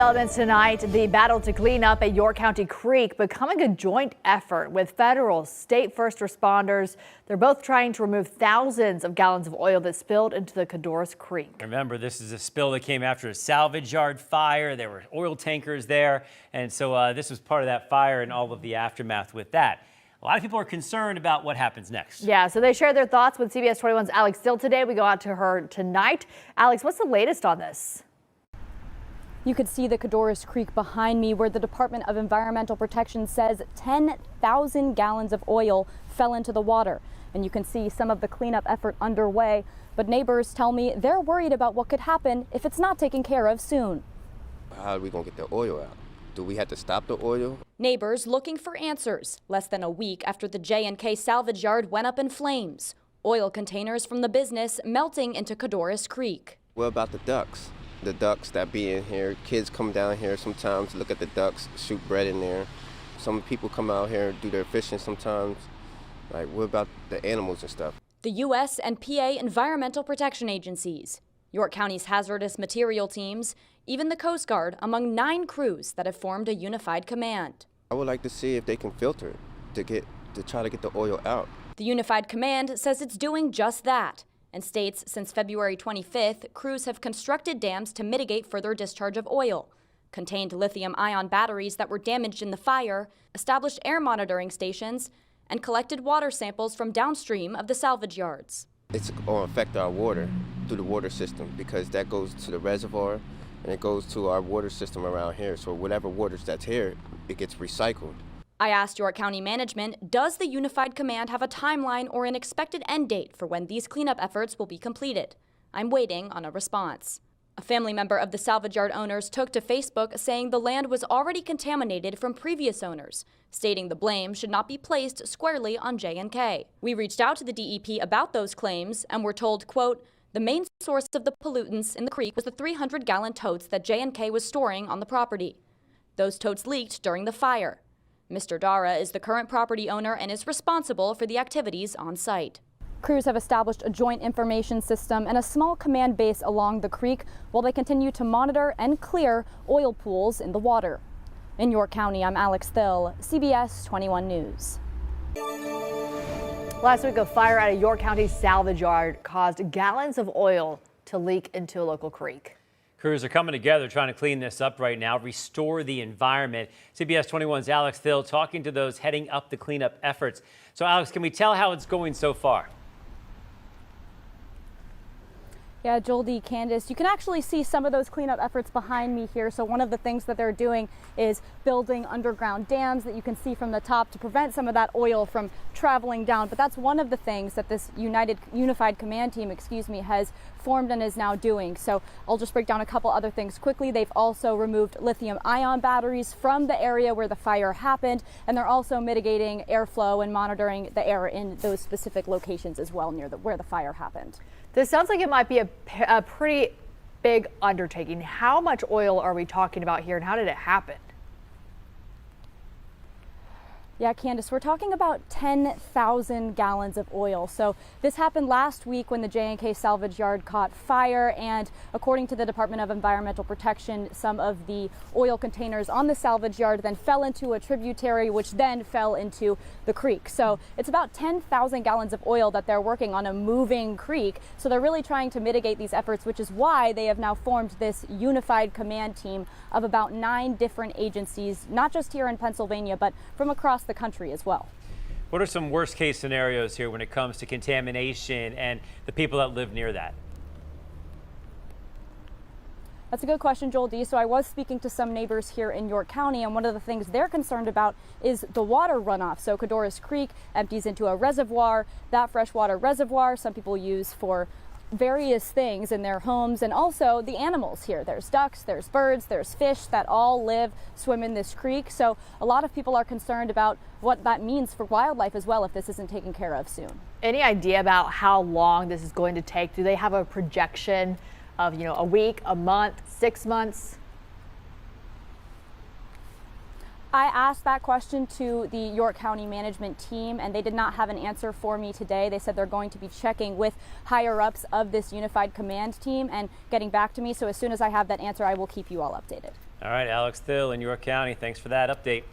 Developments tonight, the battle to clean up a York County creek becoming a joint effort with federal, state first responders. They're both trying to remove thousands of gallons of oil that spilled into the Codorus Creek. Remember, this is a spill that came after a salvage yard fire. There were oil tankers there, and so this was part of that fire and all of the aftermath with that. A lot of people are concerned about what happens next. Yeah, so they shared their thoughts with CBS 21's Alex Still today. We go out to her tonight. Alex, what's the latest on this? You could see the Codorus Creek behind me, where the Department of Environmental Protection says 10,000 gallons of oil fell into the water. And you can see some of the cleanup effort underway. But neighbors tell me they're worried about what could happen if it's not taken care of soon. How are we going to get the oil out? Do we have to stop the oil? Neighbors looking for answers less than a week after the J&K Salvage yard went up in flames. Oil containers from the business melting into Codorus Creek. What about the ducks? The ducks that be in here. Kids come down here sometimes, look at the ducks, shoot bread in there. Some people come out here and do their fishing sometimes. Like, what about the animals and stuff? The U.S. and PA environmental protection agencies, York County's hazardous material teams, even the Coast Guard, among 9 crews that have formed a unified command. I would like to see if they can filter it to try to get the oil out. The unified command says it's doing just that, and states since February 25th, crews have constructed dams to mitigate further discharge of oil, contained lithium-ion batteries that were damaged in the fire, established air monitoring stations, and collected water samples from downstream of the salvage yards. It's going to affect our water through the water system because that goes to the reservoir and it goes to our water system around here. So whatever water that's here, it gets recycled. I asked York County management, does the Unified Command have a timeline or an expected end date for when these cleanup efforts will be completed? I'm waiting on a response. A family member of the salvage yard owners took to Facebook saying the land was already contaminated from previous owners, stating the blame should not be placed squarely on J&K. We reached out to the DEP about those claims and were told, quote, the main source of the pollutants in the creek was the 300-gallon totes that J&K was storing on the property. Those totes leaked during the fire. Mr. Dara is the current property owner and is responsible for the activities on site. Crews have established a joint information system and a small command base along the creek while they continue to monitor and clear oil pools in the water. In York County, I'm Alex Thill, CBS 21 News. Last week, a fire at a York County salvage yard caused gallons of oil to leak into a local creek. Crews are coming together trying to clean this up right now, restore the environment. CBS 21's Alex Thill talking to those heading up the cleanup efforts. So, Alex, can we tell how it's going so far? Yeah, Joel D. Candace, you can actually see some of those cleanup efforts behind me here. So one of the things that they're doing is building underground dams that you can see from the top to prevent some of that oil from traveling down. But that's one of the things that this unified command team, has formed and is now doing. So I'll just break down a couple other things quickly. They've also removed lithium-ion batteries from the area where the fire happened, and they're also mitigating airflow and monitoring the air in those specific locations as well near where the fire happened. This sounds like it might be a pretty big undertaking. How much oil are we talking about here, and how did it happen? Yeah, Candace, we're talking about 10,000 gallons of oil. So this happened last week when the J&K Salvage yard caught fire, and according to the Department of Environmental Protection, some of the oil containers on the salvage yard then fell into a tributary, which then fell into the creek. So it's about 10,000 gallons of oil that they're working on a moving creek. So they're really trying to mitigate these efforts, which is why they have now formed this unified command team of about 9 different agencies, not just here in Pennsylvania, but from across the country as well. What are some worst case scenarios here when it comes to contamination and the people that live near that? That's a good question, Joel D. So I was speaking to some neighbors here in York County, and one of the things they're concerned about is the water runoff. So Codorus Creek empties into a reservoir. That freshwater reservoir some people use for various things in their homes, and also the animals here. There's ducks, there's birds, there's fish that all swim in this creek. So a lot of people are concerned about what that means for wildlife as well if this isn't taken care of soon. Any idea about how long this is going to take? Do they have a projection of, a week, a month, 6 months? I asked that question to the York County management team, and they did not have an answer for me today. They said they're going to be checking with higher ups of this unified command team and getting back to me. So as soon as I have that answer, I will keep you all updated. All right, Alex Thill in York County, thanks for that update.